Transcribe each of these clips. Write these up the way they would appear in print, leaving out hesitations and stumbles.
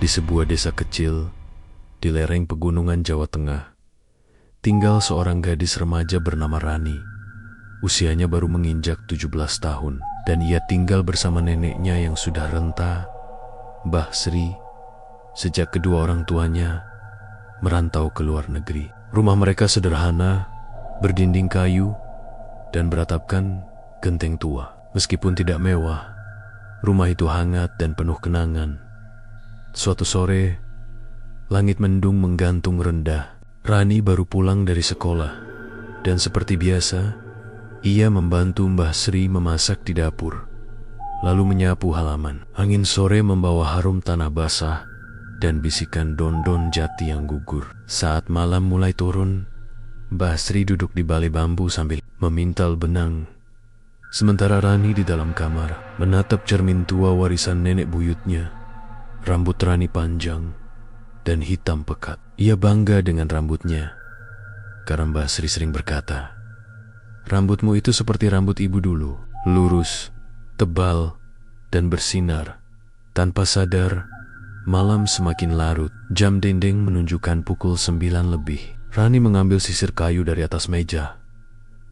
Di sebuah desa kecil, di lereng pegunungan Jawa Tengah, tinggal seorang gadis remaja bernama Rani. Usianya baru menginjak 17 tahun, dan ia tinggal bersama neneknya yang sudah renta, Mbah Sri, sejak kedua orang tuanya merantau ke luar negeri. Rumah mereka sederhana, berdinding kayu, dan beratapkan genteng tua. Meskipun tidak mewah, rumah itu hangat dan penuh kenangan. Suatu sore, langit mendung menggantung rendah. Rani baru pulang dari sekolah, dan seperti biasa, ia membantu Mbah Sri memasak di dapur, lalu menyapu halaman. Angin sore membawa harum tanah basah dan bisikan daun-daun jati yang gugur. Saat malam mulai turun, Mbah Sri duduk di balai bambu sambil memintal benang. Sementara Rani di dalam kamar menatap cermin tua warisan nenek buyutnya. Rambut Rani panjang dan hitam pekat. Ia bangga dengan rambutnya, karena Mbah Sri sering berkata, "Rambutmu itu seperti rambut ibu dulu, lurus, tebal, dan bersinar." Tanpa sadar, malam semakin larut. Jam dinding menunjukkan pukul 9 lebih. Rani mengambil sisir kayu dari atas meja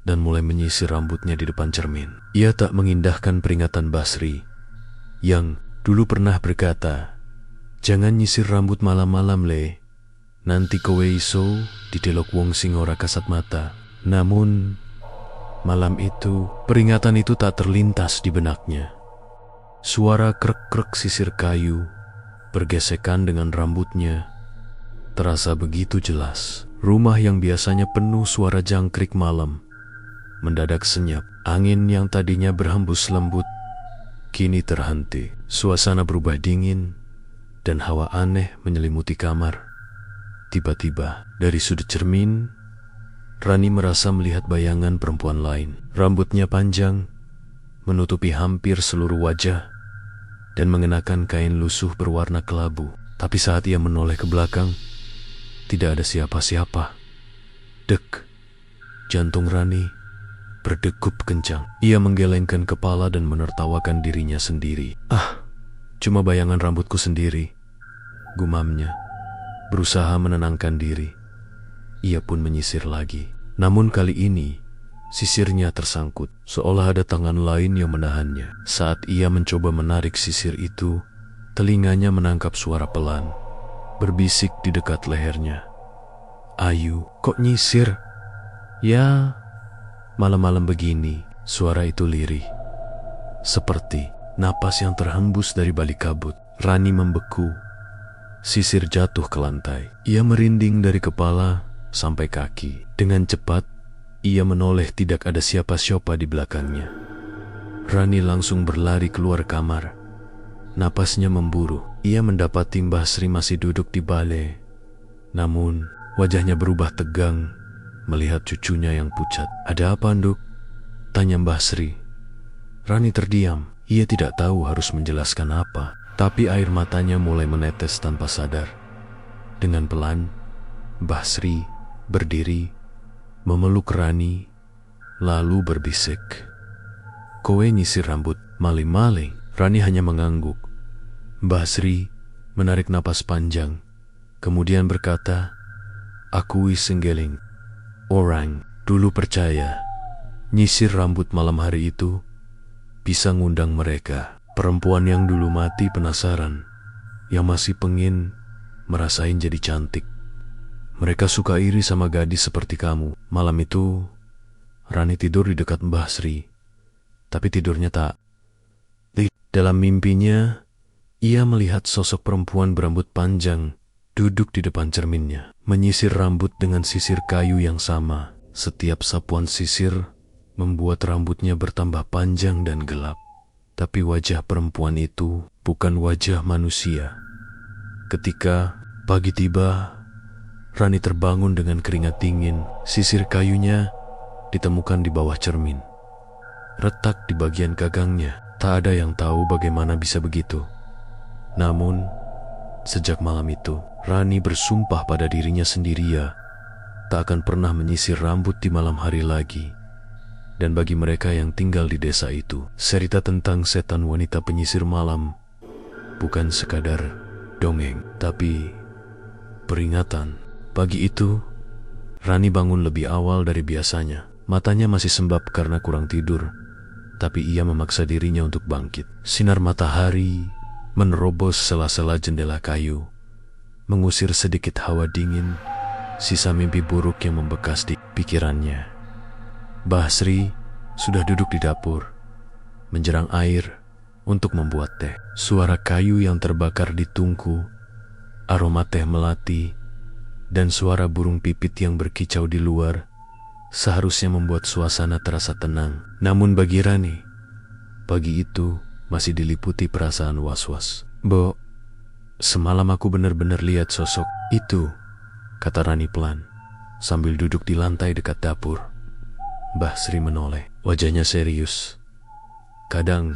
dan mulai menyisir rambutnya di depan cermin. Ia tak mengindahkan peringatan Mbah Sri yang dulu pernah berkata, "Jangan nyisir rambut malam-malam, Le. Nanti kowe iso didelok wong sing ora kasat mata." Namun, malam itu, peringatan itu tak terlintas di benaknya. Suara krek-krek sisir kayu bergesekan dengan rambutnya terasa begitu jelas. Rumah yang biasanya penuh suara jangkrik malam mendadak senyap. Angin yang tadinya berhembus lembut kini terhenti. Suasana berubah dingin dan hawa aneh menyelimuti kamar. Tiba-tiba, dari sudut cermin, Rani merasa melihat bayangan perempuan lain. Rambutnya panjang, menutupi hampir seluruh wajah, dan mengenakan kain lusuh berwarna kelabu. Tapi saat ia menoleh ke belakang, tidak ada siapa-siapa. Dek, jantung Rani berdegup kencang. Ia menggelengkan kepala dan menertawakan dirinya sendiri. Cuma bayangan rambutku sendiri, gumamnya, berusaha menenangkan diri. Ia pun menyisir lagi. Namun kali ini, sisirnya tersangkut, seolah ada tangan lain yang menahannya. Saat ia mencoba menarik sisir itu, telinganya menangkap suara pelan, berbisik di dekat lehernya. "Ayu, kok nyisir?" "Ya, malam-malam begini." Suara itu lirih, seperti napas yang terhembus dari balik kabut. Rani membeku. Sisir jatuh ke lantai. Ia merinding dari kepala sampai kaki. Dengan cepat, ia menoleh tidak ada siapa-siapa di belakangnya. Rani langsung berlari keluar kamar. Napasnya memburu. Ia mendapati Mbah Sri masih duduk di balai. Namun, wajahnya berubah tegang melihat cucunya yang pucat. "Ada apa, Nduk?" tanya Mbah Sri. Rani terdiam. Ia tidak tahu harus menjelaskan apa, tapi air matanya mulai menetes tanpa sadar. Dengan pelan, Mbah Sri berdiri, memeluk Rani, lalu berbisik, "Kowe nyisir rambut maling-maling?" Rani hanya mengangguk. Mbah Sri menarik napas panjang, kemudian berkata, "Aku wis senggeling. Orang dulu percaya nyisir rambut malam hari itu bisa ngundang mereka. Perempuan yang dulu mati penasaran, yang masih pengin merasain jadi cantik. Mereka suka iri sama gadis seperti kamu." Malam itu, Rani tidur di dekat Mbah Sri, tapi tidurnya tak. Dalam mimpinya, ia melihat sosok perempuan berambut panjang duduk di depan cerminnya, menyisir rambut dengan sisir kayu yang sama. Setiap sapuan sisir membuat rambutnya bertambah panjang dan gelap. Tapi wajah perempuan itu bukan wajah manusia. Ketika pagi tiba, Rani terbangun dengan keringat dingin. Sisir kayunya ditemukan di bawah cermin, retak di bagian gagangnya. Tak ada yang tahu bagaimana bisa begitu. Namun, sejak malam itu, Rani bersumpah pada dirinya sendiri tak akan pernah menyisir rambut di malam hari lagi. Dan bagi mereka yang tinggal di desa itu, cerita tentang setan wanita penyisir malam bukan sekadar dongeng, tapi peringatan. Pagi itu, Rani bangun lebih awal dari biasanya. Matanya masih sembab karena kurang tidur, tapi ia memaksa dirinya untuk bangkit. Sinar matahari menerobos sela-sela jendela kayu, mengusir sedikit hawa dingin, sisa mimpi buruk yang membekas di pikirannya. Mbah Sri sudah duduk di dapur, menjerang air untuk membuat teh. Suara kayu yang terbakar di tungku, aroma teh melati, dan suara burung pipit yang berkicau di luar seharusnya membuat suasana terasa tenang. Namun bagi Rani, pagi itu masih diliputi perasaan was-was. "Bo, semalam aku benar-benar lihat sosok itu," kata Rani pelan, sambil duduk di lantai dekat dapur. Mbah Sri menoleh, wajahnya serius. "Kadang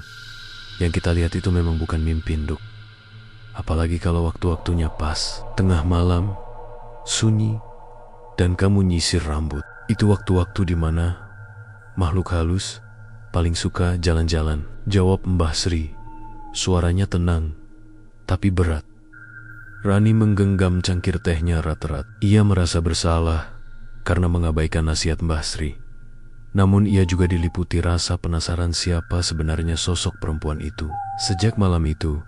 yang kita lihat itu memang bukan mimpi, Nduk. Apalagi kalau waktu-waktunya pas, tengah malam, sunyi, dan kamu nyisir rambut. Itu waktu-waktu di mana makhluk halus paling suka jalan-jalan," jawab Mbah Sri. Suaranya tenang, tapi berat. Rani menggenggam cangkir tehnya erat-erat. Ia merasa bersalah karena mengabaikan nasihat Mbah Sri. Namun ia juga diliputi rasa penasaran siapa sebenarnya sosok perempuan itu. Sejak malam itu,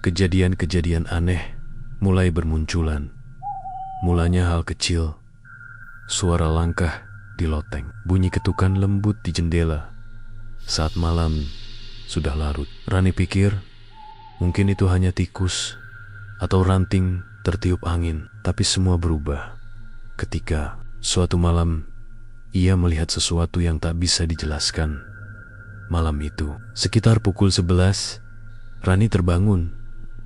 kejadian-kejadian aneh mulai bermunculan. Mulanya hal kecil, suara langkah di loteng, bunyi ketukan lembut di jendela saat malam sudah larut. Rani pikir mungkin itu hanya tikus atau ranting tertiup angin, tapi semua berubah ketika suatu malam ia melihat sesuatu yang tak bisa dijelaskan. Malam itu, sekitar pukul 11, Rani terbangun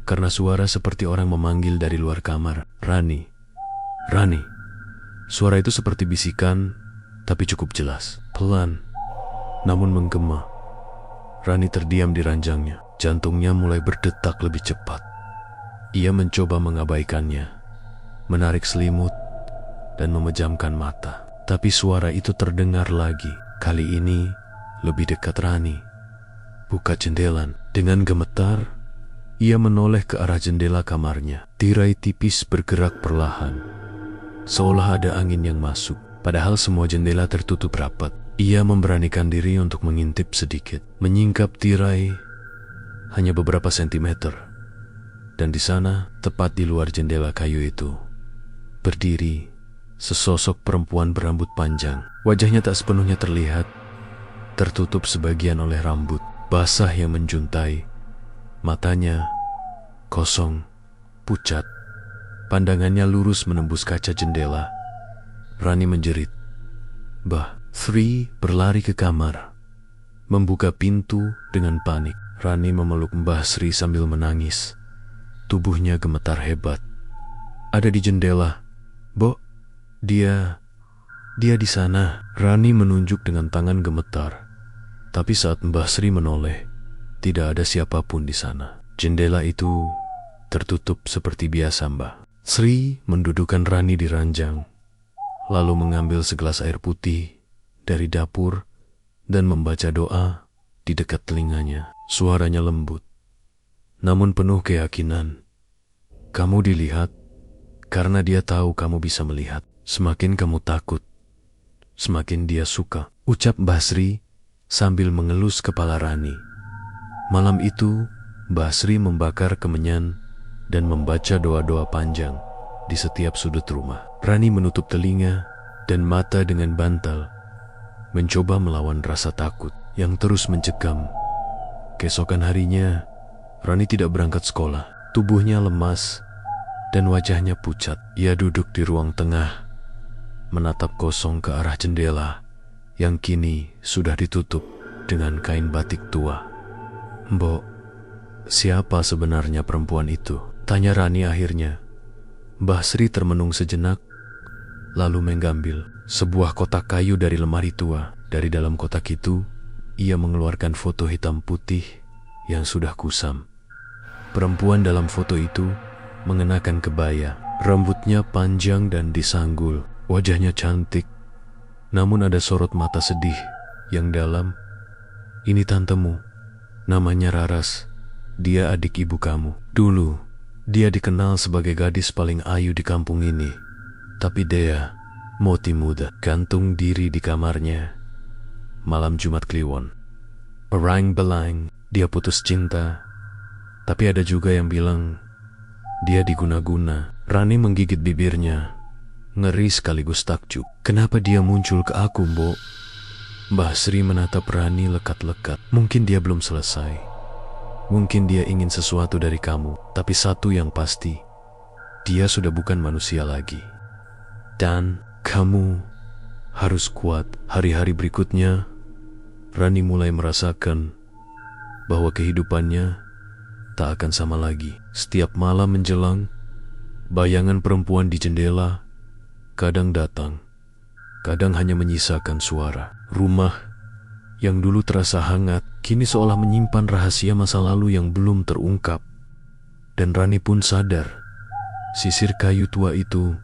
karena suara seperti orang memanggil dari luar kamar. "Rani, Rani." Suara itu seperti bisikan, tapi cukup jelas, pelan, namun menggema. Rani terdiam di ranjangnya. Jantungnya mulai berdetak lebih cepat. Ia mencoba mengabaikannya, menarik selimut, dan memejamkan mata. Tapi suara itu terdengar lagi. Kali ini lebih dekat Rani. Buka jendela. Dengan gemetar, ia menoleh ke arah jendela kamarnya. Tirai tipis bergerak perlahan, seolah ada angin yang masuk. Padahal semua jendela tertutup rapat. Ia memberanikan diri untuk mengintip sedikit, menyingkap tirai hanya beberapa sentimeter. Dan di sana, tepat di luar jendela kayu itu, berdiri sesosok perempuan berambut panjang. Wajahnya tak sepenuhnya terlihat, tertutup sebagian oleh rambut basah yang menjuntai. Matanya kosong, pucat. Pandangannya lurus menembus kaca jendela. Rani menjerit. Mbah Sri berlari ke kamar, membuka pintu dengan panik. Rani memeluk Mbah Sri sambil menangis. Tubuhnya gemetar hebat. "Ada di jendela, Bo. Dia di sana." Rani menunjuk dengan tangan gemetar. Tapi saat Mbah Sri menoleh, tidak ada siapapun di sana. Jendela itu tertutup seperti biasa, Mbah. Sri mendudukan Rani di ranjang, lalu mengambil segelas air putih dari dapur dan membaca doa di dekat telinganya. Suaranya lembut, namun penuh keyakinan. "Kamu dilihat karena dia tahu kamu bisa melihat. Semakin kamu takut, semakin dia suka," ucap Mbah Sri sambil mengelus kepala Rani. Malam itu, Mbah Sri membakar kemenyan dan membaca doa-doa panjang di setiap sudut rumah. Rani menutup telinga dan mata dengan bantal, mencoba melawan rasa takut yang terus mencekam. Keesokan harinya, Rani tidak berangkat sekolah. Tubuhnya lemas dan wajahnya pucat. Ia duduk di ruang tengah, menatap kosong ke arah jendela yang kini sudah ditutup dengan kain batik tua. "Mbok, siapa sebenarnya perempuan itu?" tanya Rani akhirnya. Mbah Sri termenung sejenak, lalu mengambil sebuah kotak kayu dari lemari tua. Dari dalam kotak itu, ia mengeluarkan foto hitam putih yang sudah kusam. Perempuan dalam foto itu mengenakan kebaya. Rambutnya panjang dan disanggul. Wajahnya cantik, namun ada sorot mata sedih yang dalam. "Ini tantemu, namanya Raras. Dia adik ibu kamu. Dulu, Dia dikenal sebagai gadis paling ayu di kampung ini. Tapi Dea, moti muda, gantung diri di kamarnya. Malam Jumat Kliwon. Berang-belang, dia putus cinta. Tapi ada juga yang bilang dia diguna-guna. Rani menggigit bibirnya. Ngeri sekaligus takjub. Kenapa dia muncul ke aku, Mbok? Mbah Sri menatap Rani lekat-lekat. Mungkin dia belum selesai. Mungkin dia ingin sesuatu dari kamu. Tapi satu yang pasti, dia sudah bukan manusia lagi. Dan kamu harus kuat. Hari-hari berikutnya, Rani mulai merasakan bahwa kehidupannya tak akan sama lagi. Setiap malam menjelang, bayangan perempuan di jendela kadang datang, kadang hanya menyisakan suara. Rumah yang dulu terasa hangat, kini seolah menyimpan rahasia masa lalu yang belum terungkap. Dan Rani pun sadar, sisir kayu tua itu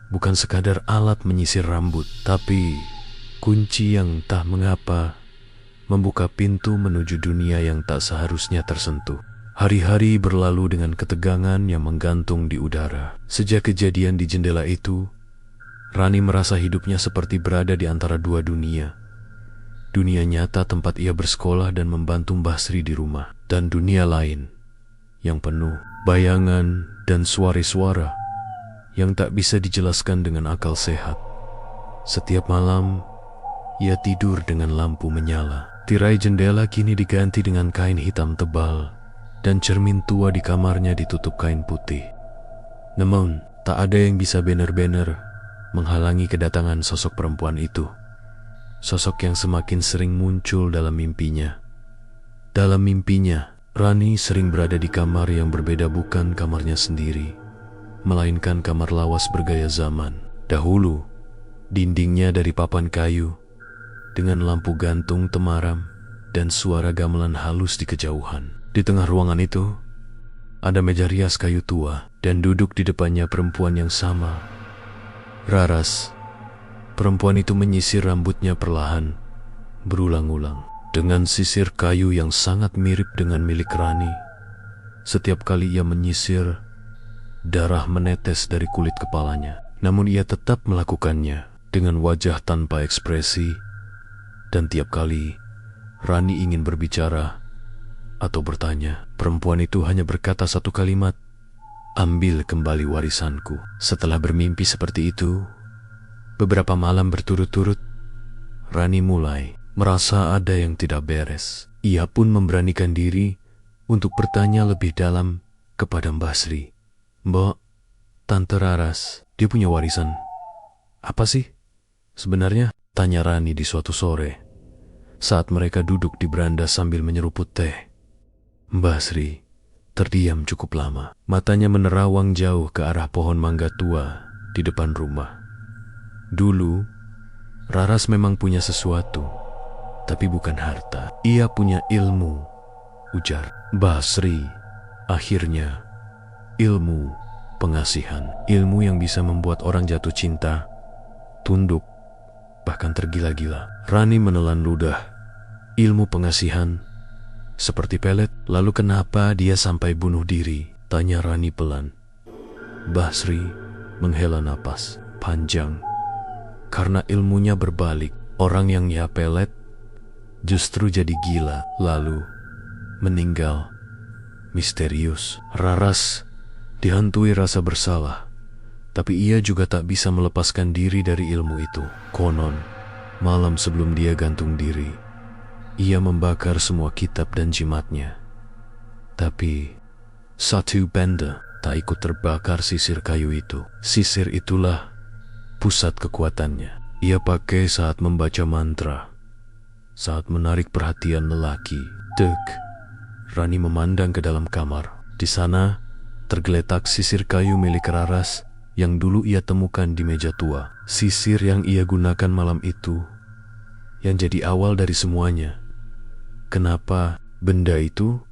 bukan sekadar alat menyisir rambut, tapi kunci yang entah mengapa membuka pintu menuju dunia yang tak seharusnya tersentuh. Hari-hari berlalu dengan ketegangan yang menggantung di udara. Sejak kejadian di jendela itu, Rani merasa hidupnya seperti berada di antara dua dunia. Dunia nyata tempat ia bersekolah dan membantu Mbah Sri di rumah, dan dunia lain yang penuh bayangan dan suara-suara yang tak bisa dijelaskan dengan akal sehat. Setiap malam, ia tidur dengan lampu menyala. Tirai jendela kini diganti dengan kain hitam tebal, dan cermin tua di kamarnya ditutup kain putih. Namun, tak ada yang bisa benar-benar menghalangi kedatangan sosok perempuan itu. Sosok yang semakin sering muncul dalam mimpinya. Dalam mimpinya, Rani sering berada di kamar yang berbeda, bukan kamarnya sendiri, melainkan kamar lawas bergaya zaman. Dahulu, dindingnya dari papan kayu, dengan lampu gantung temaram dan suara gamelan halus di kejauhan. Di tengah ruangan itu, ada meja rias kayu tua, dan duduk di depannya perempuan yang sama. Raras. Perempuan itu menyisir rambutnya perlahan, berulang-ulang, dengan sisir kayu yang sangat mirip dengan milik Rani. Setiap kali ia menyisir, darah menetes dari kulit kepalanya. Namun ia tetap melakukannya dengan wajah tanpa ekspresi. Dan tiap kali Rani ingin berbicara atau bertanya, perempuan itu hanya berkata satu kalimat, "Ambil kembali warisanku." Setelah bermimpi seperti itu beberapa malam berturut-turut, Rani mulai merasa ada yang tidak beres. Ia pun memberanikan diri untuk bertanya lebih dalam kepada Mbah Sri. "Mbok, Tante Raras, dia punya warisan apa sih sebenarnya?" tanya Rani di suatu sore, saat mereka duduk di beranda sambil menyeruput teh. Mbah Sri terdiam cukup lama. Matanya menerawang jauh ke arah pohon mangga tua di depan rumah. Dulu, Raras memang punya sesuatu, tapi bukan harta. Ia punya ilmu, ujar Mbah Sri. Akhirnya, ilmu pengasihan. Ilmu yang bisa membuat orang jatuh cinta, tunduk, bahkan tergila-gila. Rani menelan ludah. Ilmu pengasihan seperti pelet. Lalu kenapa dia sampai bunuh diri? Tanya Rani pelan. Mbah Sri menghela napas panjang. Karena ilmunya berbalik, orang yang ya pelet justru jadi gila, lalu meninggal misterius. Raras dihantui rasa bersalah, tapi ia juga tak bisa melepaskan diri dari ilmu itu. Konon, malam sebelum dia gantung diri, ia membakar semua kitab dan jimatnya. Tapi satu benda tak ikut terbakar sisir kayu itu. Sisir itulah pusat kekuatannya. Ia pakai saat membaca mantra, saat menarik perhatian lelaki. Dek, Rani memandang ke dalam kamar. Di sana tergeletak sisir kayu milik Raras yang dulu ia temukan di meja tua. Sisir yang ia gunakan malam itu, yang jadi awal dari semuanya. Kenapa benda itu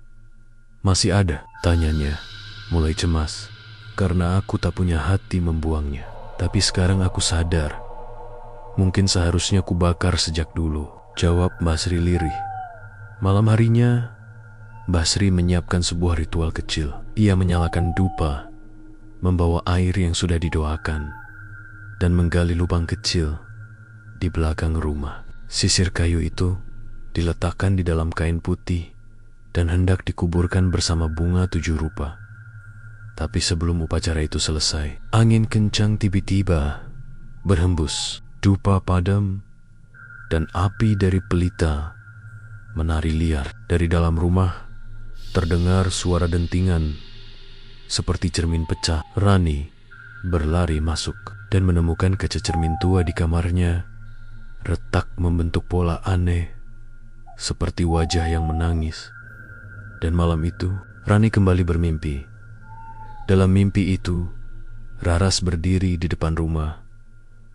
masih ada? Tanyanya mulai cemas. Karena aku tak punya hati membuangnya. Tapi sekarang aku sadar, mungkin seharusnya ku bakar sejak dulu, jawab Mbah Sri lirih. Malam harinya, Mbah Sri menyiapkan sebuah ritual kecil. Ia menyalakan dupa, membawa air yang sudah didoakan, dan menggali lubang kecil di belakang rumah. Sisir kayu itu diletakkan di dalam kain putih dan hendak dikuburkan bersama bunga 7 rupa. Tapi sebelum upacara itu selesai, angin kencang tiba-tiba berhembus, dupa padam, dan api dari pelita menari liar. Dari dalam rumah terdengar suara dentingan seperti cermin pecah. Rani berlari masuk dan menemukan kaca cermin tua di kamarnya retak membentuk pola aneh seperti wajah yang menangis. Dan malam itu Rani kembali bermimpi. Dalam mimpi itu, Raras berdiri di depan rumah.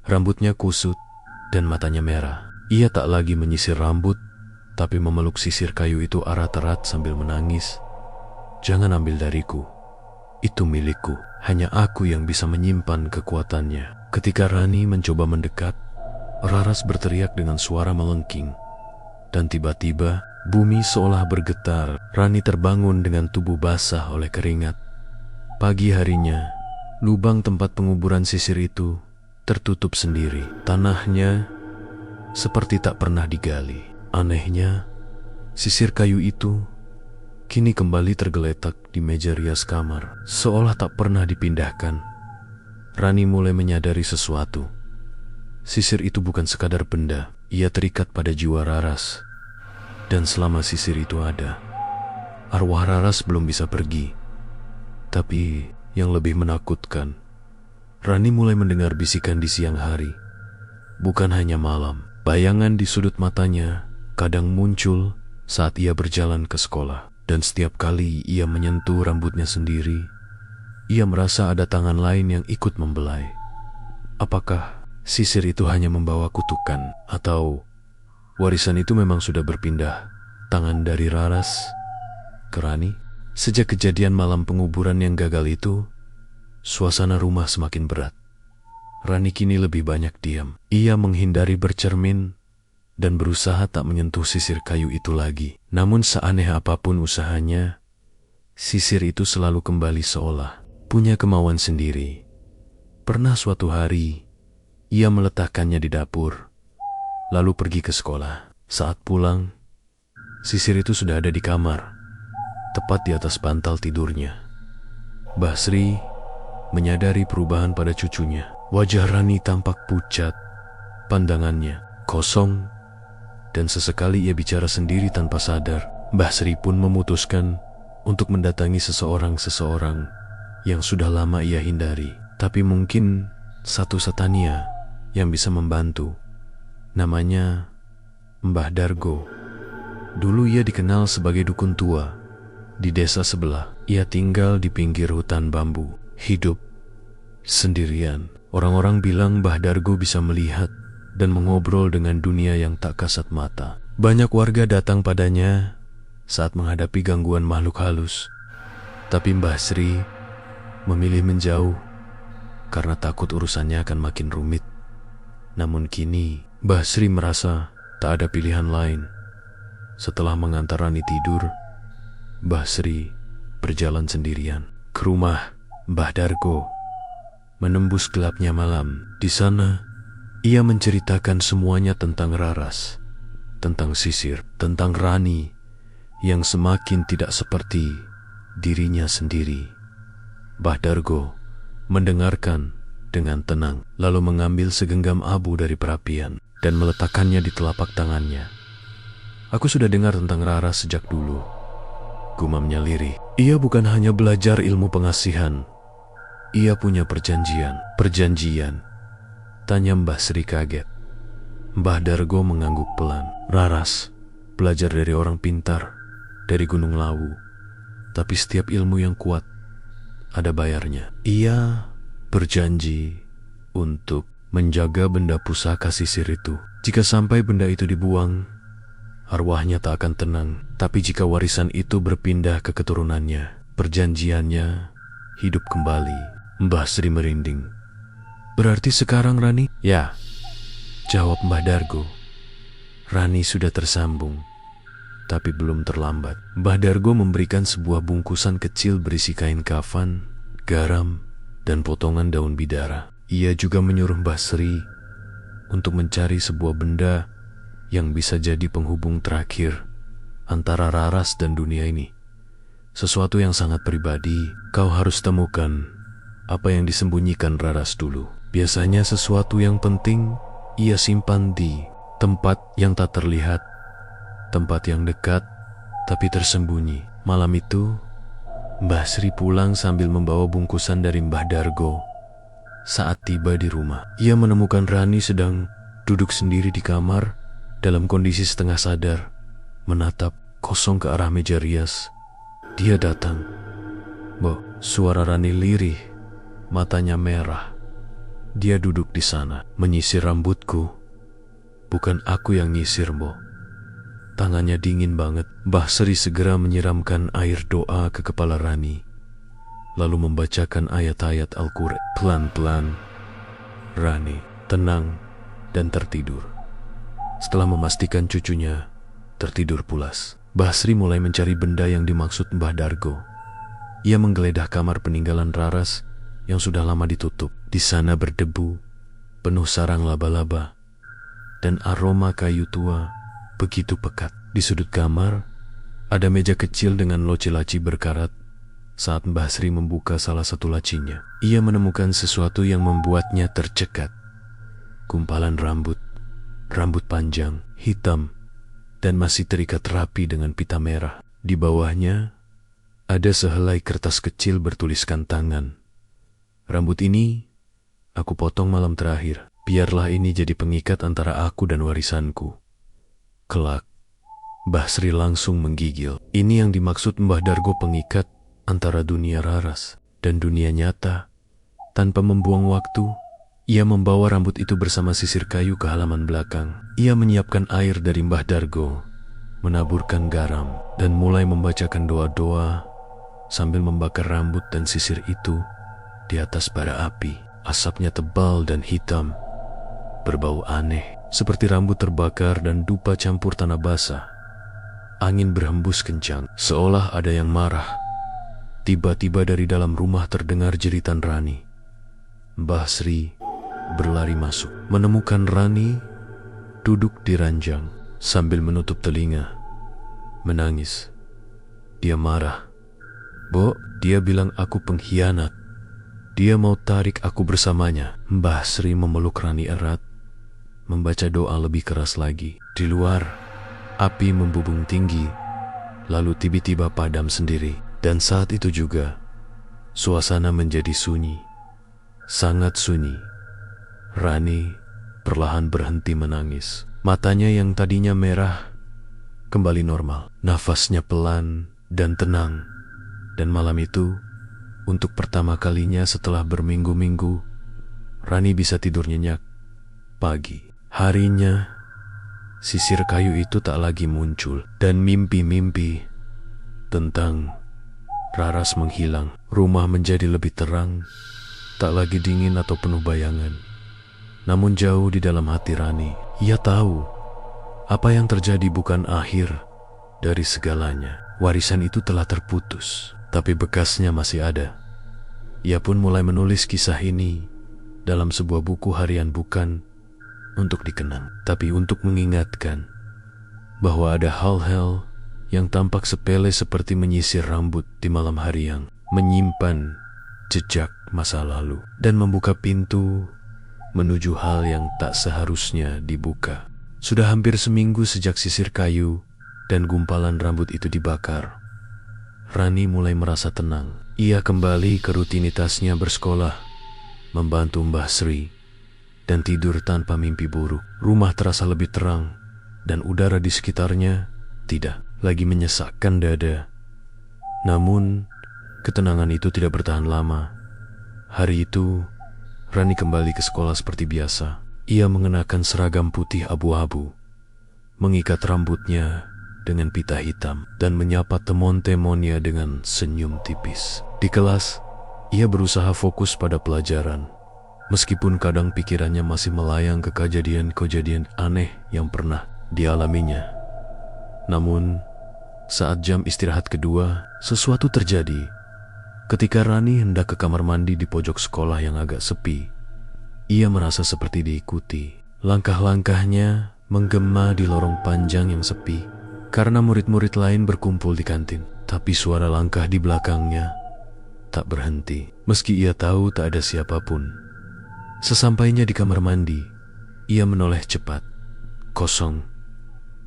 Rambutnya kusut dan matanya merah. Ia tak lagi menyisir rambut, tapi memeluk sisir kayu itu erat-erat sambil menangis. "Jangan ambil dariku, itu milikku. Hanya aku yang bisa menyimpan kekuatannya." Ketika Rani mencoba mendekat, Raras berteriak dengan suara melengking. Dan tiba-tiba, bumi seolah bergetar. Rani terbangun dengan tubuh basah oleh keringat. Pagi harinya, lubang tempat penguburan sisir itu tertutup sendiri. Tanahnya seperti tak pernah digali. Anehnya, sisir kayu itu kini kembali tergeletak di meja rias kamar, seolah tak pernah dipindahkan. Rani mulai menyadari sesuatu. Sisir itu bukan sekadar benda, ia terikat pada jiwa Raras. Dan selama sisir itu ada, arwah Raras belum bisa pergi. Tapi yang lebih menakutkan, Rani mulai mendengar bisikan di siang hari. Bukan hanya malam, bayangan di sudut matanya kadang muncul saat ia berjalan ke sekolah. Dan setiap kali ia menyentuh rambutnya sendiri, ia merasa ada tangan lain yang ikut membelai. Apakah sisir itu hanya membawa kutukan, atau warisan itu memang sudah berpindah tangan dari Raras ke Rani? Sejak kejadian malam penguburan yang gagal itu, suasana rumah semakin berat. Rani kini lebih banyak diam. Ia menghindari bercermin dan berusaha tak menyentuh sisir kayu itu lagi. Namun seaneh apapun usahanya, sisir itu selalu kembali seolah punya kemauan sendiri. Pernah suatu hari, ia meletakkannya di dapur, lalu pergi ke sekolah. Saat pulang, sisir itu sudah ada di kamar, tepat di atas bantal tidurnya. Mbah Sri menyadari perubahan pada cucunya. Wajah Rani tampak pucat, pandangannya kosong, dan sesekali ia bicara sendiri tanpa sadar. Mbah Sri pun memutuskan untuk mendatangi seseorang yang sudah lama ia hindari. Tapi mungkin satu Satania yang bisa membantu. Namanya Mbah Dargo. Dulu ia dikenal sebagai dukun tua di desa sebelah. Ia tinggal di pinggir hutan bambu, hidup sendirian. Orang-orang bilang Mbah Dargo bisa melihat dan mengobrol dengan dunia yang tak kasat mata. Banyak warga datang padanya saat menghadapi gangguan makhluk halus. Tapi Mbah Sri memilih menjauh karena takut urusannya akan makin rumit. Namun kini Mbah Sri merasa tak ada pilihan lain. Setelah mengantar Rani tidur, Mbah Sri berjalan sendirian ke rumah Mbah Dargo. Menembus gelapnya malam, di sana ia menceritakan semuanya tentang Raras, tentang sisir, tentang Rani yang semakin tidak seperti dirinya sendiri. Mbah Dargo mendengarkan dengan tenang, lalu mengambil segenggam abu dari perapian dan meletakkannya di telapak tangannya. "Aku sudah dengar tentang Raras sejak dulu," gumamnya lirih. "Ia bukan hanya belajar ilmu pengasihan, ia punya perjanjian." "Perjanjian?" tanya Mbah Sri kaget. Mbah Dargo mengangguk pelan. "Raras belajar dari orang pintar, dari Gunung Lawu. Tapi setiap ilmu yang kuat ada bayarnya. Ia berjanji untuk menjaga benda pusaka sisir itu. Jika sampai benda itu dibuang, arwahnya tak akan tenang. Tapi jika warisan itu berpindah ke keturunannya, perjanjiannya hidup kembali." Mbah Sri merinding. "Berarti sekarang Rani?" "Ya," jawab Mbah Dargo. "Rani sudah tersambung. tapi belum terlambat. Mbah Dargo memberikan sebuah bungkusan kecil berisi kain kafan, garam, dan potongan daun bidara. Ia juga menyuruh Mbah Sri untuk mencari sebuah benda yang bisa jadi penghubung terakhir antara Raras dan dunia ini. Sesuatu yang sangat pribadi. Kau harus temukan apa yang disembunyikan Raras dulu. Biasanya sesuatu yang penting ia simpan di tempat yang tak terlihat, tempat yang dekat tapi tersembunyi. Malam itu, Mbah Sri pulang sambil membawa bungkusan dari Mbah Dargo. Saat tiba di rumah, ia menemukan Rani sedang duduk sendiri di kamar dalam kondisi setengah sadar, menatap kosong ke arah meja rias. Dia datang. "Bo," suara Rani lirih, matanya merah. Dia duduk di sana, menyisir rambutku. "Bukan aku yang nyisir, Bo." Tangannya dingin banget. Mbah Sri segera menyiramkan air doa ke kepala Rani, lalu membacakan ayat-ayat Al-Quran. Pelan-pelan, Rani tenang dan tertidur. Setelah memastikan cucunya tertidur pulas, Mbah Sri mulai mencari benda yang dimaksud Mbah Dargo. Ia menggeledah kamar peninggalan Raras yang sudah lama ditutup. Di sana berdebu, penuh sarang laba-laba, dan aroma kayu tua begitu pekat. Di sudut kamar, ada meja kecil dengan loci-laci berkarat. Saat Mbah Sri membuka salah satu lacinya, ia menemukan sesuatu yang membuatnya tercekat. Gumpalan rambut panjang, hitam, dan masih terikat rapi dengan pita merah. Di bawahnya, ada sehelai kertas kecil bertuliskan tangan. "Rambut ini aku potong malam terakhir. Biarlah ini jadi pengikat antara aku dan warisanku." Kelak, Mbah Sri langsung menggigil. Ini yang dimaksud Mbah Dargo, pengikat antara dunia Raras dan dunia nyata. Tanpa membuang waktu, ia membawa rambut itu bersama sisir kayu ke halaman belakang. Ia menyiapkan air dari Mbah Dargo, menaburkan garam, dan mulai membacakan doa-doa sambil membakar rambut dan sisir itu di atas bara api. Asapnya tebal dan hitam, berbau aneh, seperti rambut terbakar dan dupa campur tanah basah. Angin berhembus kencang, seolah ada yang marah. Tiba-tiba dari dalam rumah terdengar jeritan Rani. Mbah Sri berlari masuk, menemukan Rani duduk di ranjang sambil menutup telinga, menangis. Dia marah. "Bo," dia bilang, "aku pengkhianat. Dia mau tarik aku bersamanya." Mbah Sri memeluk Rani erat, membaca doa lebih keras lagi. Di luar, api membubung tinggi, lalu tiba-tiba padam sendiri. Dan saat itu juga, suasana menjadi sunyi, sangat sunyi. Rani perlahan berhenti menangis. Matanya yang tadinya merah kembali normal. Nafasnya pelan dan tenang. Dan malam itu, untuk pertama kalinya setelah berminggu-minggu, Rani bisa tidur nyenyak. Pagi harinya, sisir kayu itu tak lagi muncul, dan mimpi-mimpi tentang Raras menghilang. Rumah menjadi lebih terang, tak lagi dingin atau penuh bayangan. Namun jauh di dalam hati Rani, ia tahu apa yang terjadi bukan akhir dari segalanya. Warisan itu telah terputus, tapi bekasnya masih ada. Ia pun mulai menulis kisah ini dalam sebuah buku harian, bukan untuk dikenang, tapi untuk mengingatkan bahwa ada hal-hal yang tampak sepele seperti menyisir rambut di malam hari yang menyimpan jejak masa lalu dan membuka pintu menuju hal yang tak seharusnya dibuka. Sudah hampir seminggu sejak sisir kayu dan gumpalan rambut itu dibakar. Rani mulai merasa tenang. Ia kembali ke rutinitasnya bersekolah, membantu Mbah Sri, dan tidur tanpa mimpi buruk. Rumah terasa lebih terang, dan udara di sekitarnya tidak lagi menyesakkan dada. Namun, ketenangan itu tidak bertahan lama. Hari itu, Rani kembali ke sekolah seperti biasa. Ia mengenakan seragam putih abu-abu, mengikat rambutnya dengan pita hitam, dan menyapa temon-temonnya dengan senyum tipis. Di kelas, ia berusaha fokus pada pelajaran, meskipun kadang pikirannya masih melayang ke kejadian-kejadian aneh yang pernah dialaminya. Namun, Saat jam istirahat kedua, sesuatu terjadi. Ketika Rani hendak ke kamar mandi di pojok sekolah yang agak sepi, ia merasa seperti diikuti. Langkah-langkahnya menggema di lorong panjang yang sepi, karena murid-murid lain berkumpul di kantin. Tapi suara langkah di belakangnya tak berhenti, meski ia tahu tak ada siapapun. Sesampainya di kamar mandi, ia menoleh cepat. Kosong.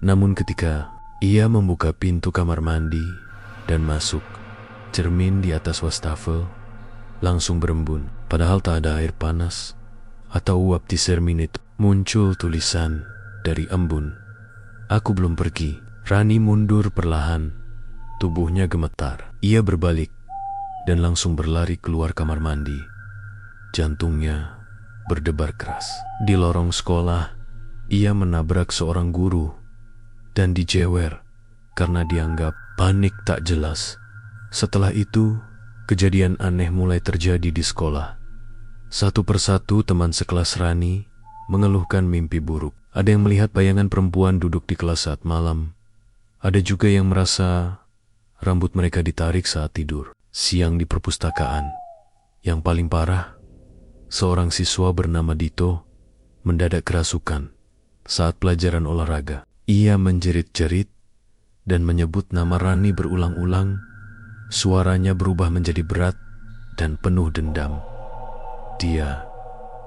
Namun ketika ia membuka pintu kamar mandi dan masuk, cermin di atas wastafel langsung berembun. Padahal tak ada air panas atau uap di cermin itu. Muncul tulisan dari embun. "Aku belum pergi." Rani mundur perlahan. Tubuhnya gemetar. Ia berbalik dan langsung berlari keluar kamar mandi. Jantungnya berdebar keras. Di lorong sekolah, ia menabrak seorang guru dan dijewer karena dianggap panik tak jelas. Setelah itu, kejadian aneh mulai terjadi di sekolah. Satu persatu teman sekelas Rani mengeluhkan mimpi buruk. Ada yang melihat bayangan perempuan duduk di kelas saat malam. Ada juga yang merasa rambut mereka ditarik saat tidur. Siang di perpustakaan. Yang paling parah, seorang siswa bernama Dito mendadak kerasukan saat pelajaran olahraga. Ia menjerit-jerit dan menyebut nama Rani berulang-ulang. Suaranya berubah menjadi berat dan penuh dendam. "Dia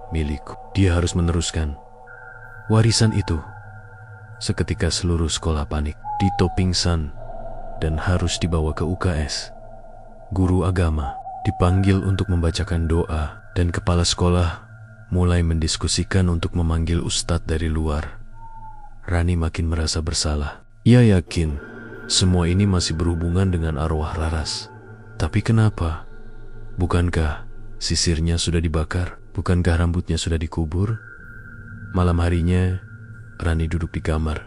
milikku. Dia harus meneruskan warisan itu." Seketika seluruh sekolah panik. Dito pingsan dan harus dibawa ke UKS. Guru agama dipanggil untuk membacakan doa dan kepala sekolah mulai mendiskusikan untuk memanggil ustadz dari luar. Rani makin merasa bersalah. Ia yakin semua ini masih berhubungan dengan arwah Laras. Tapi kenapa? Bukankah sisirnya sudah dibakar? Bukankah rambutnya sudah dikubur? Malam harinya, Rani duduk di kamar,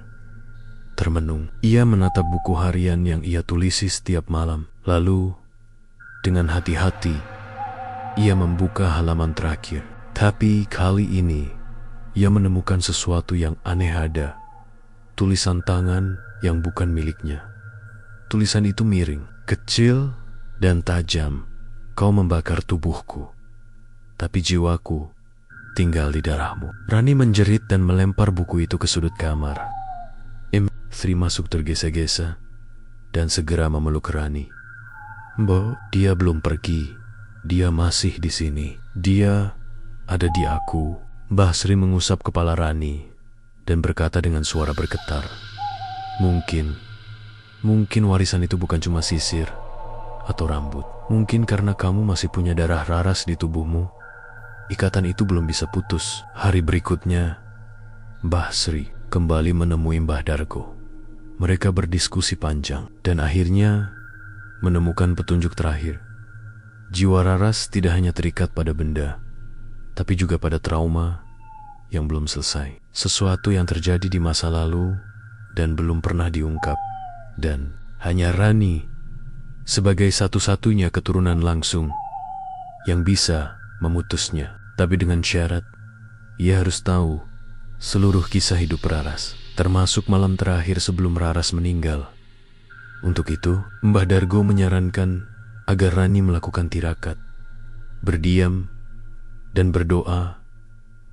termenung. Ia menatap buku harian yang ia tulisi setiap malam. Lalu, dengan hati-hati, ia membuka halaman terakhir. Tapi kali ini, ia menemukan sesuatu yang aneh. Ada tulisan tangan yang bukan miliknya. Tulisan itu miring, kecil, dan tajam. "Kau membakar tubuhku, tapi jiwaku tinggal di darahmu." Rani menjerit dan melempar buku itu ke sudut kamar. Sri masuk tergesa-gesa dan segera memeluk Rani. "Mbok, dia belum pergi. Dia masih di sini. Dia ada di aku." Mbah Sri mengusap kepala Rani dan berkata dengan suara bergetar, Mungkin warisan itu bukan cuma sisir atau rambut. Mungkin karena kamu masih punya darah Laras di tubuhmu, ikatan itu belum bisa putus." Hari berikutnya, Mbah Sri kembali menemui Mbah Dargo. Mereka berdiskusi panjang dan akhirnya menemukan petunjuk terakhir. Jiwa Laras tidak hanya terikat pada benda, tapi juga pada trauma yang belum selesai. Sesuatu yang terjadi di masa lalu dan belum pernah diungkap. Dan hanya Rani, sebagai satu-satunya keturunan langsung, yang bisa memutusnya. Tapi dengan syarat, ia harus tahu seluruh kisah hidup Laras, termasuk malam terakhir sebelum Laras meninggal. Untuk itu, Mbah Dargo menyarankan agar Rani melakukan tirakat, berdiam, dan berdoa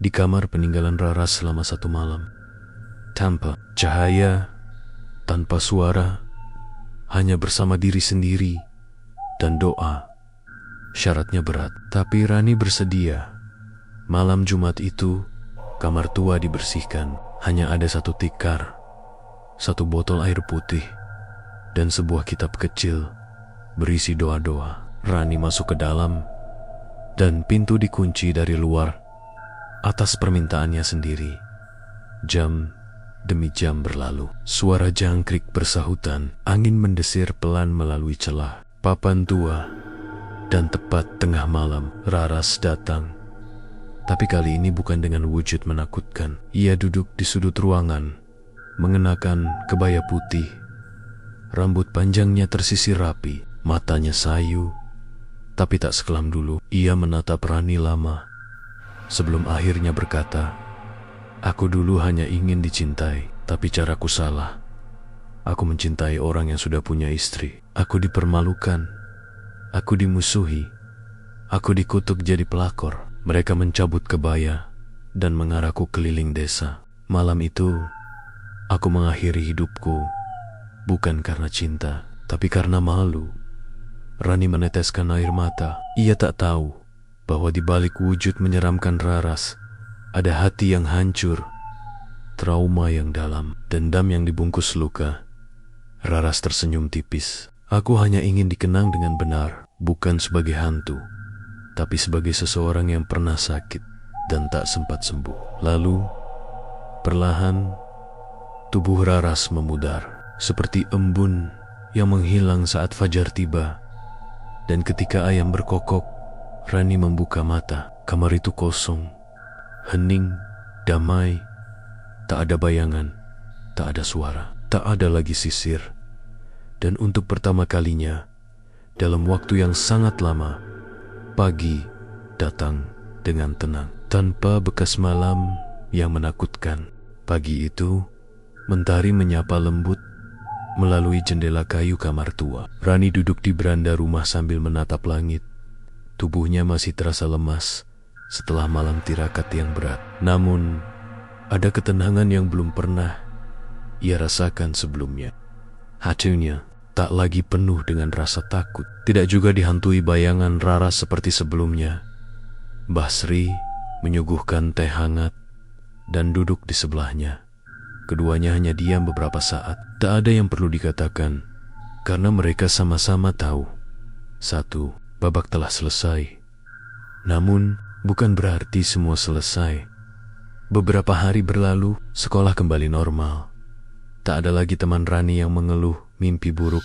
di kamar peninggalan Laras selama 1 malam. Tanpa cahaya, tanpa suara, hanya bersama diri sendiri dan doa. Syaratnya berat, tapi Rani bersedia. Malam Jumat itu, kamar tua dibersihkan. Hanya ada 1 tikar, 1 botol air putih, dan sebuah kitab kecil berisi doa-doa. Rani masuk ke dalam, dan pintu dikunci dari luar atas permintaannya sendiri. Jam demi jam berlalu. Suara jangkrik bersahutan. Angin mendesir pelan melalui celah papan tua, dan tepat tengah malam Laras datang. Tapi kali ini bukan dengan wujud menakutkan. Ia duduk di sudut ruangan, mengenakan kebaya putih. Rambut panjangnya tersisir rapi, matanya sayu, tapi tak sekelam dulu. Ia menatap Rani lama, sebelum akhirnya berkata, "Aku dulu hanya ingin dicintai, tapi caraku salah. Aku mencintai orang yang sudah punya istri. Aku dipermalukan. Aku dimusuhi. Aku dikutuk jadi pelakor. Mereka mencabut kebaya dan mengarahku keliling desa. Malam itu, aku mengakhiri hidupku bukan karena cinta, tapi karena malu. Rani meneteskan air mata. Ia tak tahu bahwa di balik wujud menyeramkan Raras ada hati yang hancur, trauma yang dalam, dendam yang dibungkus luka. Raras tersenyum tipis. Aku hanya ingin dikenang dengan benar, bukan sebagai hantu, tapi sebagai seseorang yang pernah sakit dan tak sempat sembuh. Lalu, perlahan, tubuh Raras memudar, seperti embun yang menghilang saat fajar tiba. Dan ketika ayam berkokok, Rani membuka mata. Kamar itu kosong, hening, damai. Tak ada bayangan, tak ada suara, tak ada lagi sisir. Dan untuk pertama kalinya, dalam waktu yang sangat lama, pagi datang dengan tenang, tanpa bekas malam yang menakutkan. Pagi itu, mentari menyapa lembut melalui jendela kayu kamar tua. Rani duduk di beranda rumah sambil menatap langit. Tubuhnya masih terasa lemas setelah malam tirakat yang berat. Namun, ada ketenangan yang belum pernah ia rasakan sebelumnya. Hatinya tak lagi penuh dengan rasa takut. Tidak juga dihantui bayangan Raras seperti sebelumnya. Mbah Sri menyuguhkan teh hangat dan duduk di sebelahnya. Keduanya hanya diam beberapa saat. Tak ada yang perlu dikatakan, karena mereka sama-sama tahu. Satu, babak telah selesai. Namun, bukan berarti semua selesai. Beberapa hari berlalu, sekolah kembali normal. Tak ada lagi teman Rani yang mengeluh mimpi buruk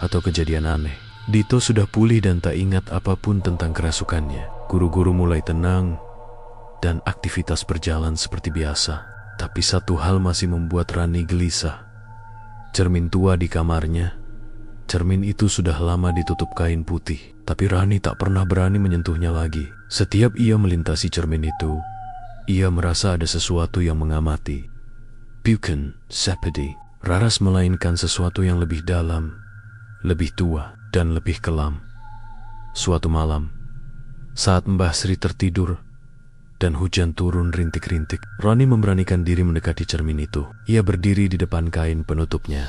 atau kejadian aneh. Dito sudah pulih dan tak ingat apapun tentang kerasukannya. Guru-guru mulai tenang dan aktivitas berjalan seperti biasa. Tapi satu hal masih membuat Rani gelisah. Cermin tua di kamarnya. Cermin itu sudah lama ditutup kain putih, tapi Rani tak pernah berani menyentuhnya lagi. Setiap ia melintasi cermin itu, ia merasa ada sesuatu yang mengamati. Bukan seperti Raras, melainkan sesuatu yang lebih dalam, lebih tua, dan lebih kelam. Suatu malam, saat Mbah Sri tertidur dan hujan turun rintik-rintik, Rani memberanikan diri mendekati cermin itu. Ia berdiri di depan kain penutupnya,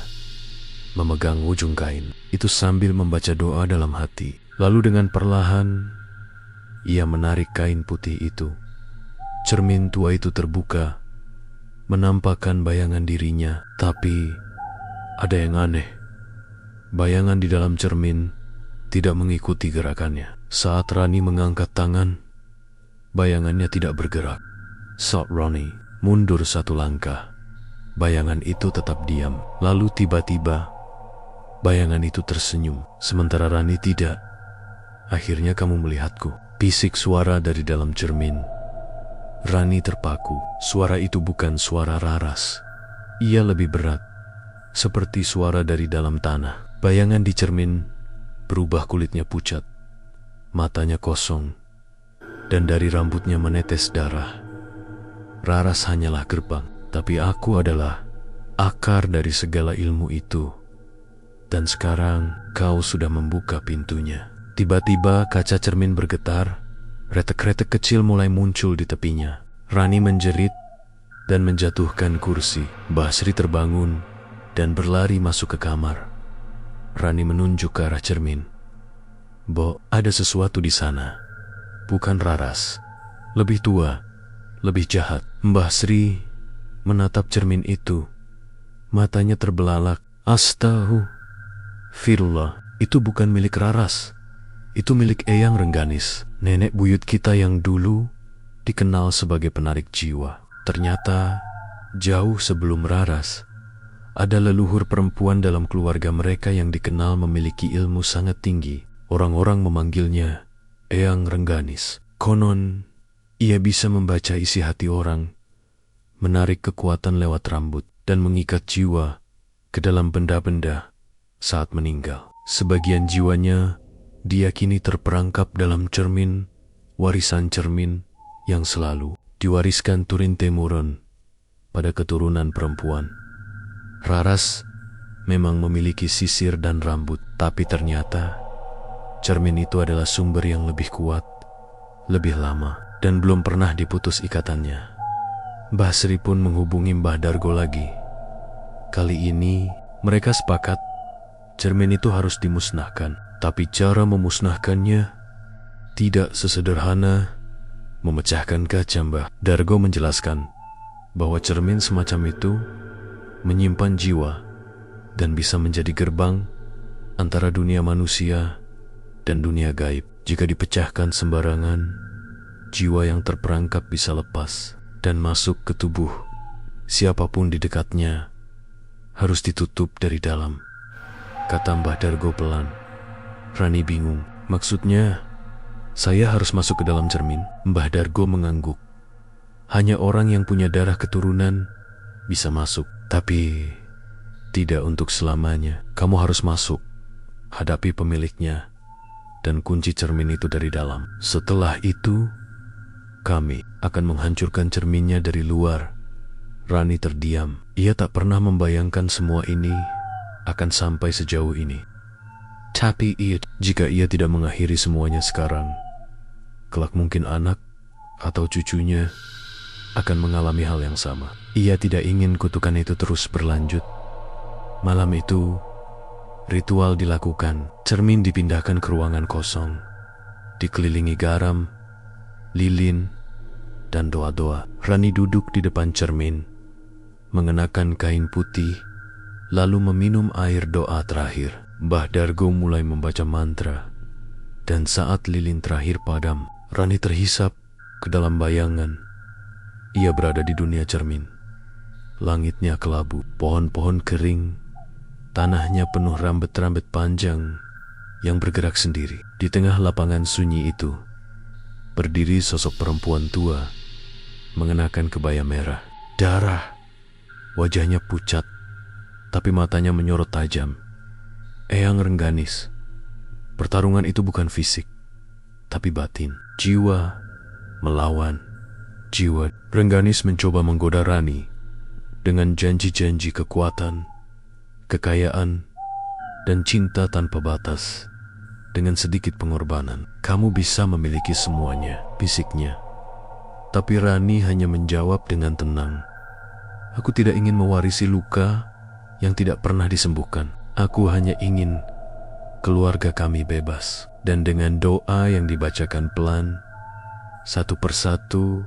memegang ujung kain itu sambil membaca doa dalam hati. Lalu dengan perlahan, ia menarik kain putih itu. Cermin tua itu terbuka, menampakkan bayangan dirinya. Tapi ada yang aneh. Bayangan di dalam cermin tidak mengikuti gerakannya. Saat Rani mengangkat tangan, bayangannya tidak bergerak. Saat Rani mundur satu langkah, bayangan itu tetap diam. Lalu tiba-tiba, bayangan itu tersenyum, sementara Rani tidak. Akhirnya kamu melihatku, bisik suara dari dalam cermin. Rani terpaku. Suara itu bukan suara Raras. Ia lebih berat, seperti suara dari dalam tanah. Bayangan di cermin berubah, kulitnya pucat, matanya kosong, dan dari rambutnya menetes darah. Raras hanyalah gerbang, tapi aku adalah akar dari segala ilmu itu. Dan sekarang kau sudah membuka pintunya. Tiba-tiba kaca cermin bergetar. Retek-retek kecil mulai muncul di tepinya. Rani menjerit dan menjatuhkan kursi. Mbah Sri terbangun dan berlari masuk ke kamar. Rani menunjuk ke arah cermin. Bo, ada sesuatu di sana. Bukan Raras. Lebih tua, lebih jahat. Mbah Sri menatap cermin itu. Matanya terbelalak. Astagfirullah, itu bukan milik Raras. Itu milik Eyang Rengganis, nenek buyut kita yang dulu dikenal sebagai penarik jiwa. Ternyata, jauh sebelum Raras, ada leluhur perempuan dalam keluarga mereka yang dikenal memiliki ilmu sangat tinggi. Orang-orang memanggilnya Eyang Rengganis. Konon, ia bisa membaca isi hati orang, menarik kekuatan lewat rambut, dan mengikat jiwa ke dalam benda-benda saat meninggal. Sebagian jiwanya diyakini terperangkap dalam cermin, warisan cermin yang selalu diwariskan turun-temurun pada keturunan perempuan. Raras memang memiliki sisir dan rambut, tapi ternyata cermin itu adalah sumber yang lebih kuat, lebih lama, dan belum pernah diputus ikatannya. Mbah Sri pun menghubungi Mbah Dargo lagi. Kali ini mereka sepakat cermin itu harus dimusnahkan, tapi cara memusnahkannya tidak sesederhana memecahkan kaca. Mbah Dargo menjelaskan bahwa cermin semacam itu menyimpan jiwa dan bisa menjadi gerbang antara dunia manusia dan dunia gaib. Jika dipecahkan sembarangan, jiwa yang terperangkap bisa lepas dan masuk ke tubuh siapapun di dekatnya. Harus ditutup dari dalam, kata Mbah Dargo pelan. Rani bingung. Maksudnya, saya harus masuk ke dalam cermin? Mbah Dargo mengangguk. Hanya orang yang punya darah keturunan bisa masuk, tapi tidak untuk selamanya. Kamu harus masuk, hadapi pemiliknya, dan kunci cermin itu dari dalam. Setelah itu, kami akan menghancurkan cerminnya dari luar. Rani terdiam. Ia tak pernah membayangkan semua ini akan sampai sejauh ini. Tapi jika ia tidak mengakhiri semuanya sekarang, kelak mungkin anak atau cucunya akan mengalami hal yang sama. Ia tidak ingin kutukan itu terus berlanjut. Malam itu, ritual dilakukan. Cermin dipindahkan ke ruangan kosong, dikelilingi garam, lilin, dan doa-doa. Rani duduk di depan cermin, mengenakan kain putih, lalu meminum air doa terakhir. Mbah Dargo mulai membaca mantra, dan saat lilin terakhir padam, Rani terhisap ke dalam bayangan. Ia berada di dunia cermin. Langitnya kelabu, pohon-pohon kering, tanahnya penuh rambut-rambut panjang yang bergerak sendiri. Di tengah lapangan sunyi itu, berdiri sosok perempuan tua, mengenakan kebaya merah. Darah, wajahnya pucat, tapi matanya menyorot tajam. Eyang Rengganis. Pertarungan itu bukan fisik, tapi batin. Jiwa melawan jiwa. Rengganis mencoba menggoda Rani dengan janji-janji kekuatan, kekayaan, dan cinta tanpa batas. Dengan sedikit pengorbanan, kamu bisa memiliki semuanya, bisiknya. Tapi Rani hanya menjawab dengan tenang. Aku tidak ingin mewarisi luka yang tidak pernah disembuhkan. Aku hanya ingin keluarga kami bebas. Dan dengan doa yang dibacakan pelan, satu persatu,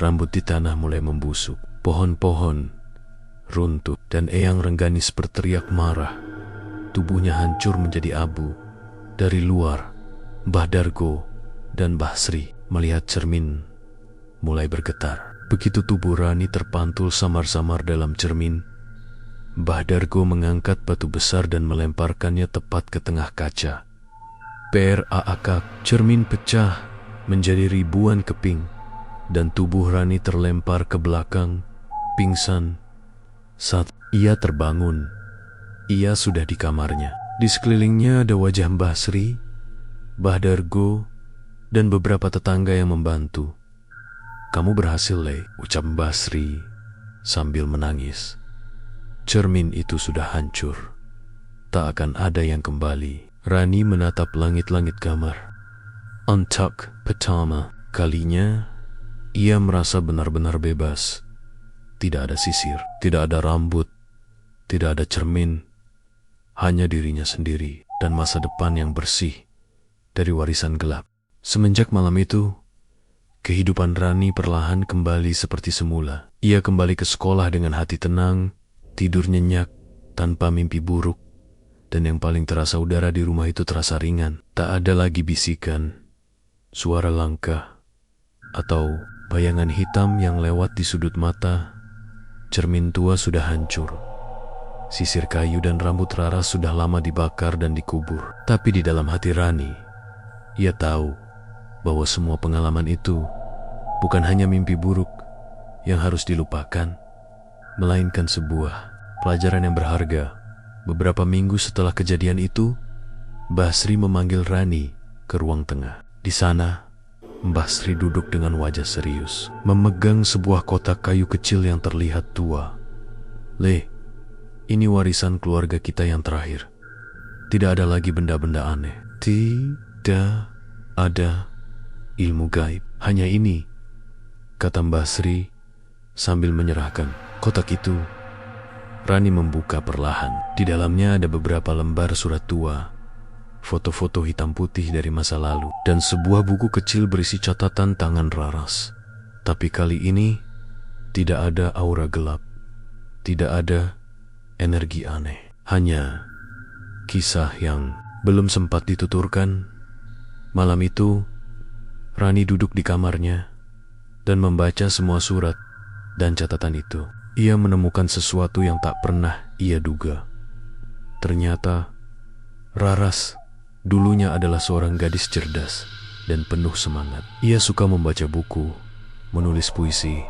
rambut di tanah mulai membusuk. Pohon-pohon runtuh dan Eyang Rengganis berteriak marah. Tubuhnya hancur menjadi abu. Dari luar, Mbah Dargo dan Mbah Sri melihat cermin mulai bergetar. Begitu tubuh Rani terpantul samar-samar dalam cermin, Mbah Dargo mengangkat batu besar dan melemparkannya tepat ke tengah kaca. Per-aakak, cermin pecah menjadi ribuan keping, dan tubuh Rani terlempar ke belakang, pingsan. Saat ia terbangun, ia sudah di kamarnya. Di sekelilingnya ada wajah Mbah Sri, Mbah Dargo, dan beberapa tetangga yang membantu. Kamu berhasil, Le, ucap Mbah Sri sambil menangis. Cermin itu sudah hancur. Tak akan ada yang kembali. Rani menatap langit-langit kamar. Untuk pertama kalinya, ia merasa benar-benar bebas. Tidak ada sisir, tidak ada rambut, tidak ada cermin. Hanya dirinya sendiri dan masa depan yang bersih dari warisan gelap. Semenjak malam itu, kehidupan Rani perlahan kembali seperti semula. Ia kembali ke sekolah dengan hati tenang, tidur nyenyak, tanpa mimpi buruk. Dan yang paling terasa, udara di rumah itu terasa ringan. Tak ada lagi bisikan, suara langkah, atau bayangan hitam yang lewat di sudut mata. Cermin tua sudah hancur. Sisir kayu dan rambut Rara sudah lama dibakar dan dikubur. Tapi di dalam hati Rani, ia tahu bahwa semua pengalaman itu bukan hanya mimpi buruk yang harus dilupakan, melainkan sebuah pelajaran yang berharga. Beberapa minggu setelah kejadian itu, Mbah Sri memanggil Rani ke ruang tengah. Di sana, Mbah Sri duduk dengan wajah serius, memegang sebuah kotak kayu kecil yang terlihat tua. Le, Ini warisan keluarga kita yang terakhir. Tidak ada lagi benda-benda aneh. Tidak ada ilmu gaib. Hanya ini, kata Mbah Sri sambil menyerahkan kotak itu. Rani membuka perlahan. Di dalamnya ada beberapa lembar surat tua, foto-foto hitam putih dari masa lalu, dan sebuah buku kecil berisi catatan tangan Raras. Tapi kali ini tidak ada aura gelap, tidak ada energi aneh. Hanya kisah yang belum sempat dituturkan. Malam itu, Rani duduk di kamarnya dan membaca semua surat dan catatan itu. Ia menemukan sesuatu yang tak pernah ia duga. Ternyata Raras dulunya adalah seorang gadis cerdas dan penuh semangat. Ia suka membaca buku, menulis puisi,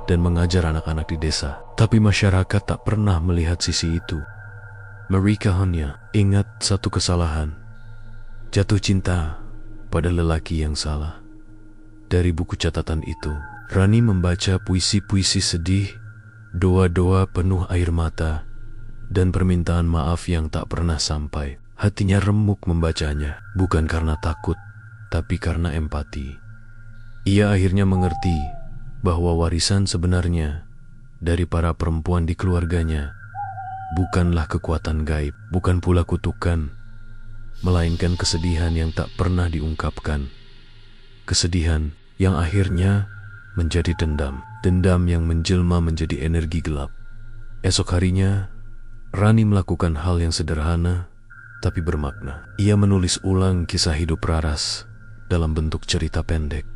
dan mengajar anak-anak di desa. Tapi masyarakat tak pernah melihat sisi itu. Mereka hanya ingat satu kesalahan: jatuh cinta pada lelaki yang salah. Dari buku catatan itu, Rani membaca puisi-puisi sedih, doa-doa penuh air mata, dan permintaan maaf yang tak pernah sampai. Hatinya remuk membacanya, bukan karena takut, tapi karena empati. Ia akhirnya mengerti bahwa warisan sebenarnya dari para perempuan di keluarganya bukanlah kekuatan gaib, bukan pula kutukan, melainkan kesedihan yang tak pernah diungkapkan. Kesedihan yang akhirnya menjadi dendam. Dendam yang menjelma menjadi energi gelap. Esok harinya, Rani melakukan hal yang sederhana tapi bermakna. Ia menulis ulang kisah hidup Raras dalam bentuk cerita pendek.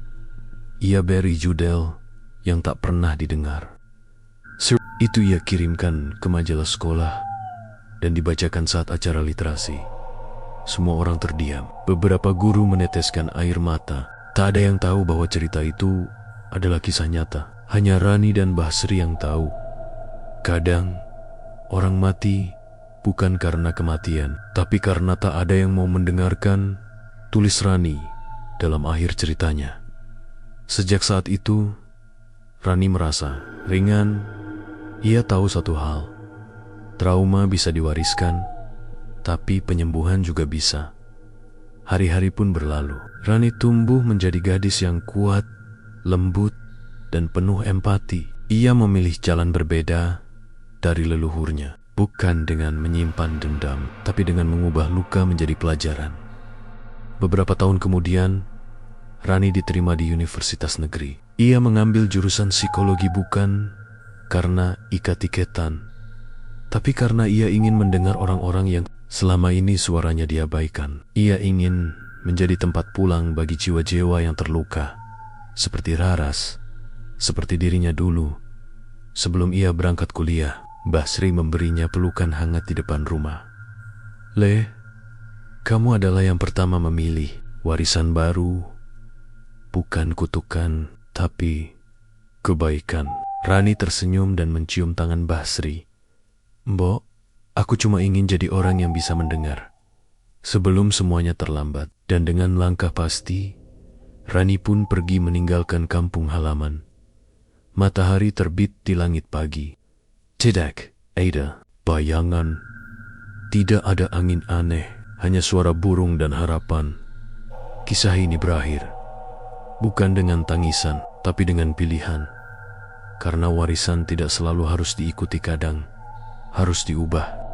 Ia beri judul yang tak pernah didengar. Itu ia kirimkan ke majalah sekolah dan dibacakan saat acara literasi. Semua orang terdiam. Beberapa guru meneteskan air mata. Tak ada yang tahu bahwa cerita itu adalah kisah nyata. Hanya Rani dan Mbah Sri yang tahu. Kadang orang mati bukan karena kematian, tapi karena tak ada yang mau mendengarkan, tulis Rani dalam akhir ceritanya. Sejak saat itu, Rani merasa ringan. Ia tahu satu hal: trauma bisa diwariskan, tapi penyembuhan juga bisa. Hari-hari pun berlalu. Rani tumbuh menjadi gadis yang kuat, lembut, dan penuh empati. Ia memilih jalan berbeda dari leluhurnya, bukan dengan menyimpan dendam, tapi dengan mengubah luka menjadi pelajaran. Beberapa tahun kemudian, Rani diterima di Universitas Negeri. Ia mengambil jurusan psikologi bukan karena ikat-ikatan, tapi karena ia ingin mendengar orang-orang yang selama ini suaranya diabaikan. Ia ingin menjadi tempat pulang bagi jiwa-jiwa yang terluka, seperti Raras, seperti dirinya dulu. Sebelum ia berangkat kuliah, Mbah Sri memberinya pelukan hangat di depan rumah. "Le, kamu adalah yang pertama memilih warisan baru, bukan kutukan, tapi kebaikan." Rani tersenyum dan mencium tangan Mbah Sri. "Mbok, aku cuma ingin jadi orang yang bisa mendengar sebelum semuanya terlambat." Dan dengan langkah pasti, Rani pun pergi meninggalkan kampung halaman. Matahari terbit di langit pagi. Tidak ada bayangan, tidak ada angin aneh, hanya suara burung dan harapan. Kisah ini berakhir, bukan dengan tangisan, tapi dengan pilihan. Karena warisan tidak selalu harus diikuti, kadang harus diubah.